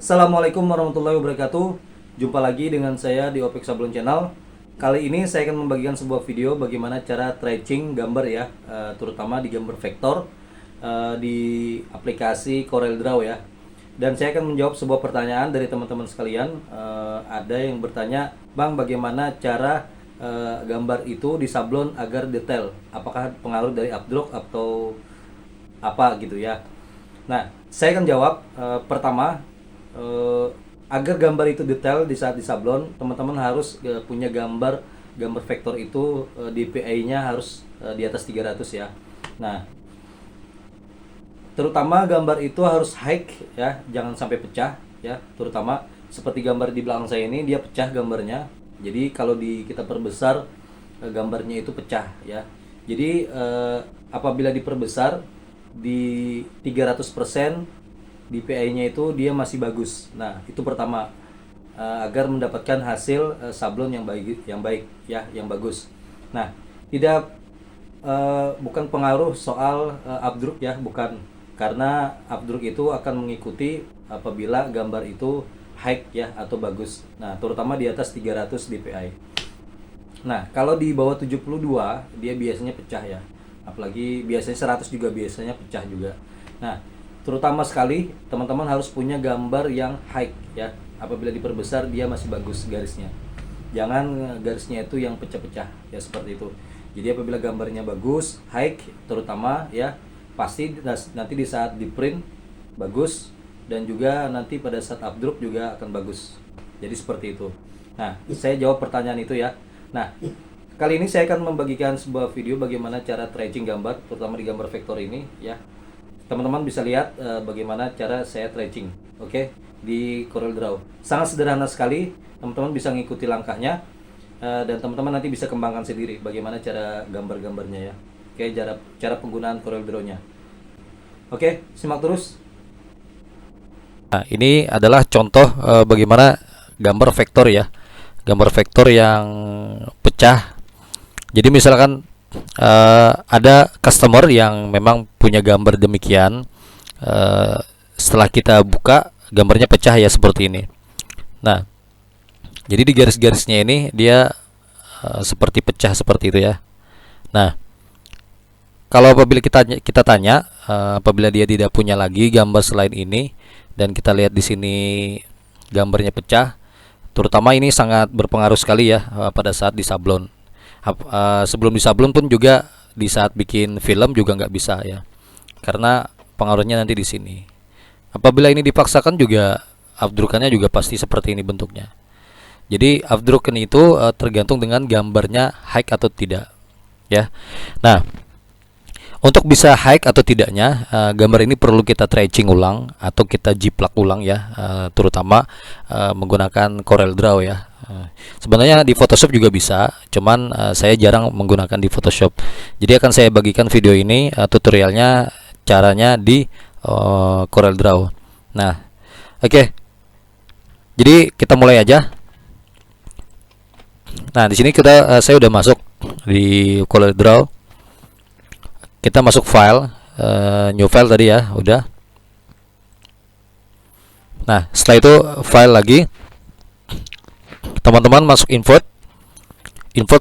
Assalamualaikum warahmatullahi wabarakatuh. Jumpa lagi dengan saya di Opik Sablon Channel. Kali ini saya akan membagikan sebuah video bagaimana cara tracing gambar ya, terutama di gambar vektor di aplikasi CorelDRAW ya. Dan saya akan menjawab sebuah pertanyaan dari teman-teman sekalian. Ada yang bertanya, Bang, bagaimana cara gambar itu disablon agar detail? Apakah pengaruh dari updraw atau apa gitu ya? Nah, saya akan jawab. Pertama, agar gambar itu detail di saat disablon, teman-teman harus punya gambar vektor itu, DPI-nya harus di atas 300 ya. Nah, terutama gambar itu harus high ya, jangan sampai pecah ya. Terutama seperti gambar di belakang saya ini, dia pecah gambarnya. Jadi kalau kita perbesar, gambarnya itu pecah ya. Jadi apabila diperbesar di 300%, DPI-nya itu dia masih bagus. Nah, itu pertama, agar mendapatkan hasil sablon yang baik ya, yang bagus. Nah, tidak bukan pengaruh soal updraw ya, bukan. Karena updraw itu akan mengikuti apabila gambar itu high ya atau bagus. Nah, terutama di atas 300 DPI. Nah, kalau di bawah 72 dia biasanya pecah ya. Apalagi biasanya 100 juga biasanya pecah juga. Nah, terutama sekali teman-teman harus punya gambar yang high ya. Apabila diperbesar dia masih bagus garisnya. Jangan garisnya itu yang pecah-pecah ya, seperti itu. Jadi apabila gambarnya bagus, high terutama ya, pasti nanti di saat di print bagus, dan juga nanti pada saat updraw juga akan bagus. Jadi seperti itu. Nah, saya jawab pertanyaan itu ya. Nah, kali ini saya akan membagikan sebuah video bagaimana cara tracing gambar, terutama di gambar vektor ini ya. Teman-teman bisa lihat bagaimana cara saya tracing, oke, di CorelDRAW. Sangat sederhana sekali, teman-teman bisa ngikuti langkahnya, dan teman-teman nanti bisa kembangkan sendiri bagaimana cara gambar-gambarnya ya. Oke, cara penggunaan CorelDRAW-nya. Oke, simak terus. Nah, ini adalah contoh bagaimana gambar vektor ya, gambar vektor yang pecah. Jadi misalkan ada customer yang memang punya gambar demikian, setelah kita buka gambarnya pecah ya, seperti ini. Nah, jadi di garis-garisnya ini dia seperti pecah seperti itu ya. Nah, kalau apabila kita tanya, apabila dia tidak punya lagi gambar selain ini, dan kita lihat di sini gambarnya pecah, terutama ini sangat berpengaruh sekali ya pada saat disablon. Sebelum disablon pun juga di saat bikin film juga nggak bisa ya, karena pengaruhnya nanti di sini. Apabila ini dipaksakan juga updraw-nya juga pasti seperti ini bentuknya. Jadi updraw itu tergantung dengan gambarnya high atau tidak ya. Nah, untuk bisa high atau tidaknya gambar ini perlu kita tracing ulang atau kita jiplak ulang ya, terutama menggunakan CorelDRAW ya. Sebenarnya di Photoshop juga bisa, cuman saya jarang menggunakan di Photoshop. Jadi akan saya bagikan video ini tutorialnya caranya di CorelDRAW. Nah, oke. Jadi kita mulai aja. Nah, di sini saya udah masuk di CorelDRAW. Kita masuk file, new file tadi ya, udah. Nah, setelah itu file lagi, teman-teman masuk import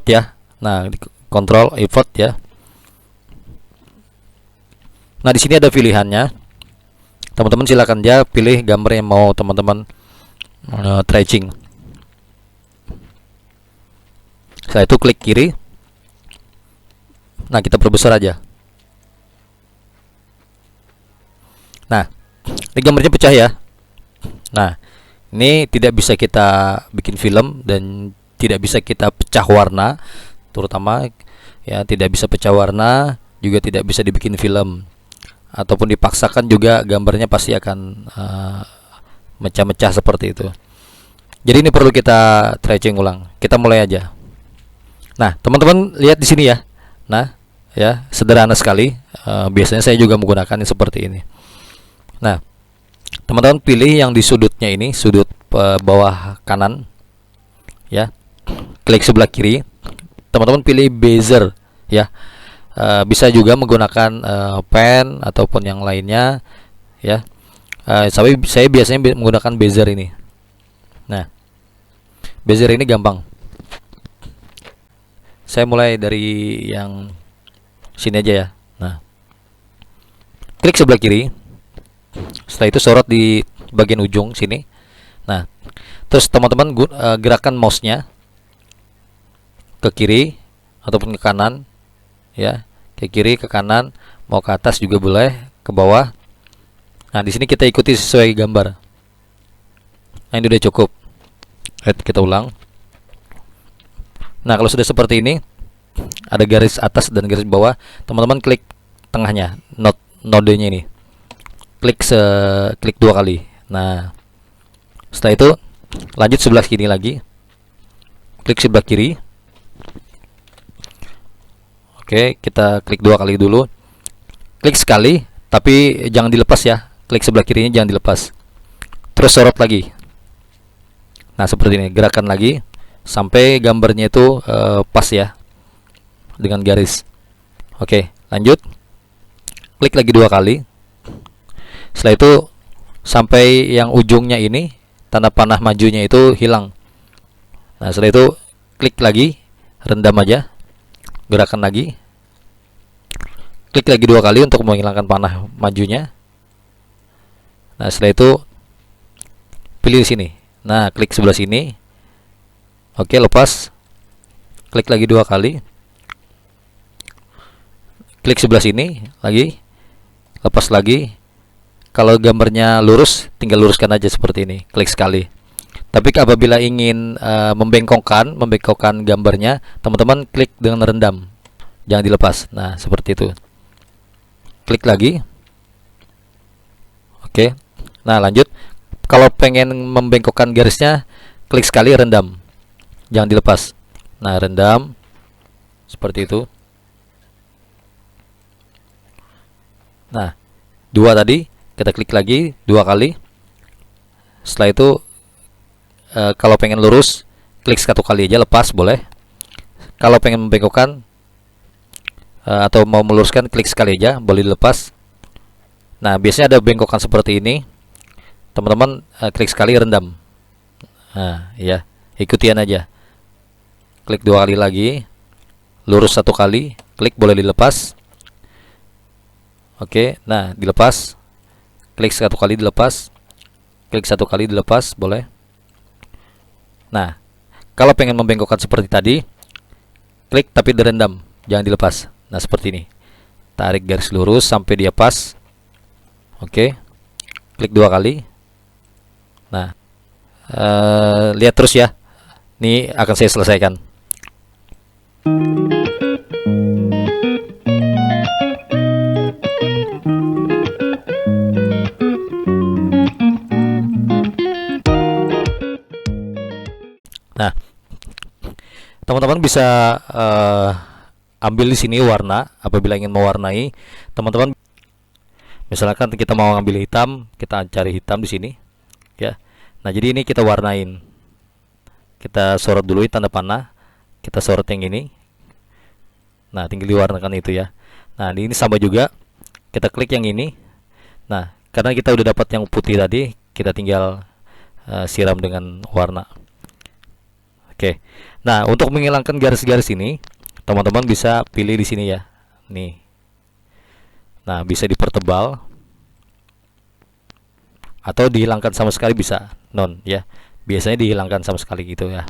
ya. Nah, kontrol import ya. Nah, di sini ada pilihannya. Teman-teman silakan dia pilih gambar yang mau teman-teman tracing. Setelah itu klik kiri. Nah, kita perbesar aja. Nah, ini gambarnya pecah ya. Nah, ini tidak bisa kita bikin film dan tidak bisa kita pecah warna, terutama ya, tidak bisa pecah warna, juga tidak bisa dibikin film, ataupun dipaksakan juga gambarnya pasti akan mecah-mecah seperti itu. Jadi ini perlu kita tracing ulang. Kita mulai aja. Nah, teman-teman lihat di sini ya. Nah, ya, sederhana sekali. Biasanya saya juga menggunakan seperti ini. Nah, teman-teman pilih yang di sudutnya ini, sudut bawah kanan ya. Klik sebelah kiri. Teman-teman pilih bezier ya. Bisa juga menggunakan pen ataupun yang lainnya ya. Saya biasanya menggunakan bezier ini. Nah, bezier ini gampang. Saya mulai dari yang sini aja ya. Nah, klik sebelah kiri. Setelah itu sorot di bagian ujung sini. Nah, terus teman-teman gerakan mouse-nya ke kiri ataupun ke kanan, ya, ke kiri, ke kanan, mau ke atas juga boleh, ke bawah. Nah, di sini kita ikuti sesuai gambar. Nah, ini udah cukup. Kita ulang. Nah, kalau sudah seperti ini, ada garis atas dan garis bawah, teman-teman klik tengahnya, nodenya ini. Klik 2 kali. Nah, setelah itu lanjut sebelah kiri lagi. Klik sebelah kiri. Oke, kita klik 2 kali dulu. Klik sekali, tapi jangan dilepas ya. Klik sebelah kirinya jangan dilepas. Terus sorot lagi. Nah, seperti ini, gerakan lagi sampai gambarnya itu pas ya dengan garis. Oke, lanjut. Klik lagi 2 kali. Setelah itu sampai yang ujungnya ini, tanda panah majunya itu hilang. Nah, setelah itu klik lagi, rendam aja. Gerakan lagi. Klik lagi 2 kali untuk menghilangkan panah majunya. Nah, setelah itu pilih di sini. Nah, klik sebelah sini. Oke, lepas. Klik lagi 2 kali. Klik sebelah sini lagi. Lepas lagi. Kalau gambarnya lurus, tinggal luruskan aja seperti ini. Klik sekali. Tapi apabila ingin membengkokkan gambarnya, teman-teman klik dengan rendam. Jangan dilepas. Nah, seperti itu. Klik lagi. Oke. Nah, lanjut. Kalau pengen membengkokkan garisnya, klik sekali, rendam. Jangan dilepas. Nah, rendam. Seperti itu. Nah, 2 tadi. Kita klik lagi 2 kali. Setelah itu kalau pengen lurus, klik 1 kali aja, lepas boleh. Kalau pengen membengkokkan atau mau meluruskan, klik sekali aja, boleh dilepas. Nah, biasanya ada bengkokan seperti ini. Teman-teman klik sekali, rendam. Nah, ya, ikutian aja. Klik 2 kali lagi, lurus 1 kali, klik, boleh dilepas. Oke, nah, dilepas. Klik 1 kali, dilepas. Klik 1 kali, dilepas, boleh. Nah, kalau pengen membengkokkan seperti tadi, klik tapi direndam, jangan dilepas. Nah, seperti ini. Tarik garis lurus sampai dia pas. Oke. Klik 2 kali. Nah, lihat terus ya. Ini akan saya selesaikan. Nah, teman-teman bisa ambil di sini warna apabila ingin mewarnai. Teman-teman, misalkan kita mau ngambil hitam, kita cari hitam di sini, ya. Nah, jadi ini kita warnain. Kita sorot dulu tanda panah, kita sorot yang ini. Nah, tinggal diwarnakan itu ya. Nah, ini sama juga. Kita klik yang ini. Nah, karena kita udah dapat yang putih tadi, kita tinggal siram dengan warna. Oke. Nah, untuk menghilangkan garis-garis ini, teman-teman bisa pilih di sini ya. Nih. Nah, bisa dipertebal atau dihilangkan sama sekali, bisa non ya. Biasanya dihilangkan sama sekali gitu ya.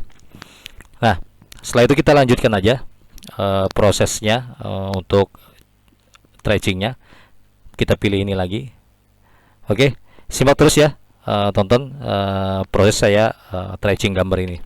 Nah, setelah itu kita lanjutkan aja prosesnya untuk tracingnya. Kita pilih ini lagi. Oke, simak terus ya. Tonton proses saya tracing gambar ini.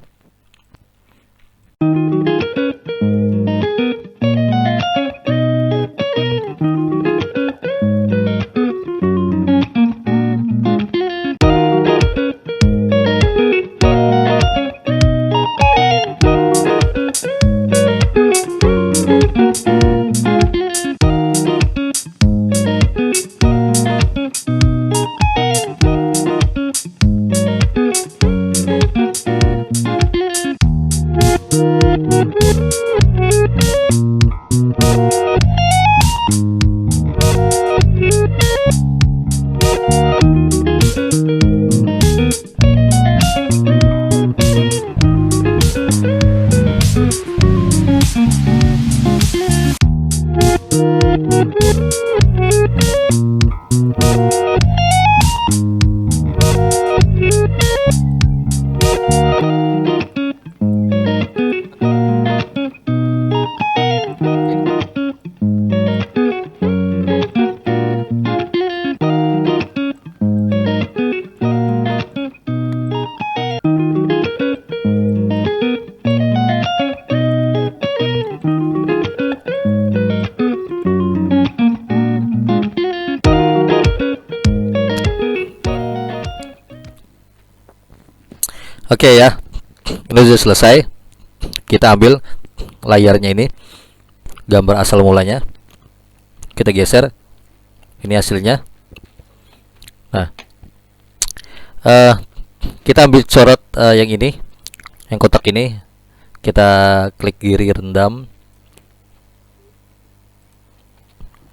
Oke ya, ini sudah selesai. Kita ambil layarnya ini, gambar asal mulanya. Kita geser. Ini hasilnya. Nah, eh, kita ambil coret yang ini, yang kotak ini. Kita klik kiri rendam.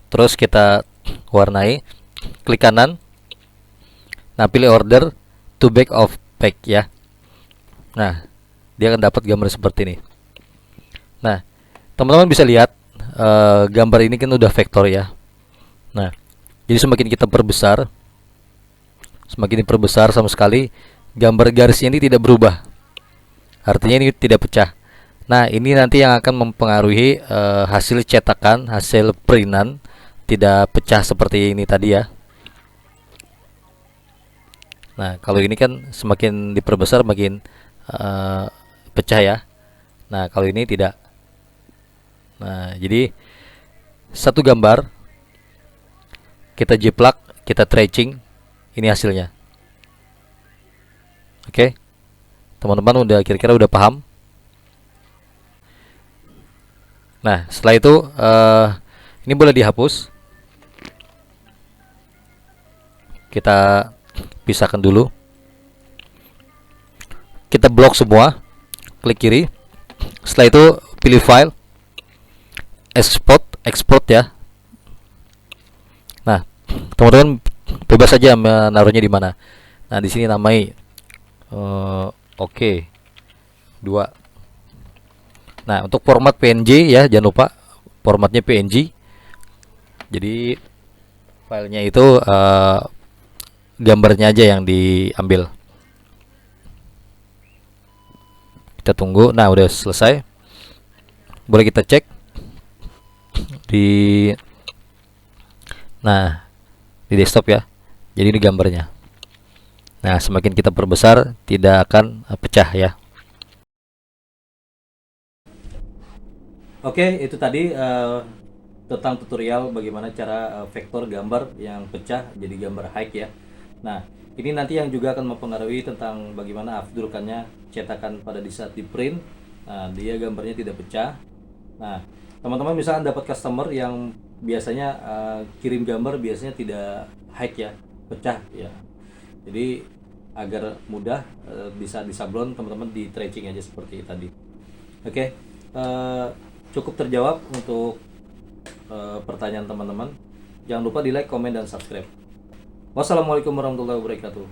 Terus kita warnai. Klik kanan. Nah, pilih order to back of pack ya. Nah, dia akan dapat gambar seperti ini. Nah, teman-teman bisa lihat gambar ini kan udah vektor ya. Nah, jadi semakin kita perbesar, semakin diperbesar sama sekali gambar garisnya ini tidak berubah. Artinya ini tidak pecah. Nah, ini nanti yang akan mempengaruhi hasil cetakan, hasil printan tidak pecah seperti ini tadi ya. Nah, kalau ini kan semakin diperbesar makin pecah ya. Nah, kalau ini tidak. Nah, jadi satu gambar kita jiplak, kita tracing, ini hasilnya. Oke. Teman-teman udah kira-kira udah paham? Nah, setelah itu ini boleh dihapus. Kita pisahkan dulu. Kita blok semua. Klik kiri. Setelah itu pilih file, export ya. Nah, teman-teman bebas saja menaruhnya di mana. Nah, di sini namai oke 2. Nah, untuk format PNG ya, jangan lupa formatnya PNG. Jadi filenya itu gambarnya aja yang diambil. Kita tunggu. Nah, udah selesai. Boleh kita cek di di desktop ya. Jadi ini gambarnya. Nah, semakin kita perbesar tidak akan pecah ya. Oke, itu tadi tentang tutorial bagaimana cara vektor gambar yang pecah jadi gambar high ya. Nah, ini nanti yang juga akan mempengaruhi tentang bagaimana afdurkannya cetakan pada di saat di print. Nah, dia gambarnya tidak pecah. Nah, teman-teman misalkan dapat customer yang biasanya kirim gambar biasanya tidak high ya, pecah ya. Jadi agar mudah bisa disablon, teman-teman di tracing aja seperti tadi. Oke, cukup terjawab untuk pertanyaan teman-teman. Jangan lupa di like, komen, dan subscribe. Wassalamualaikum warahmatullahi wabarakatuh.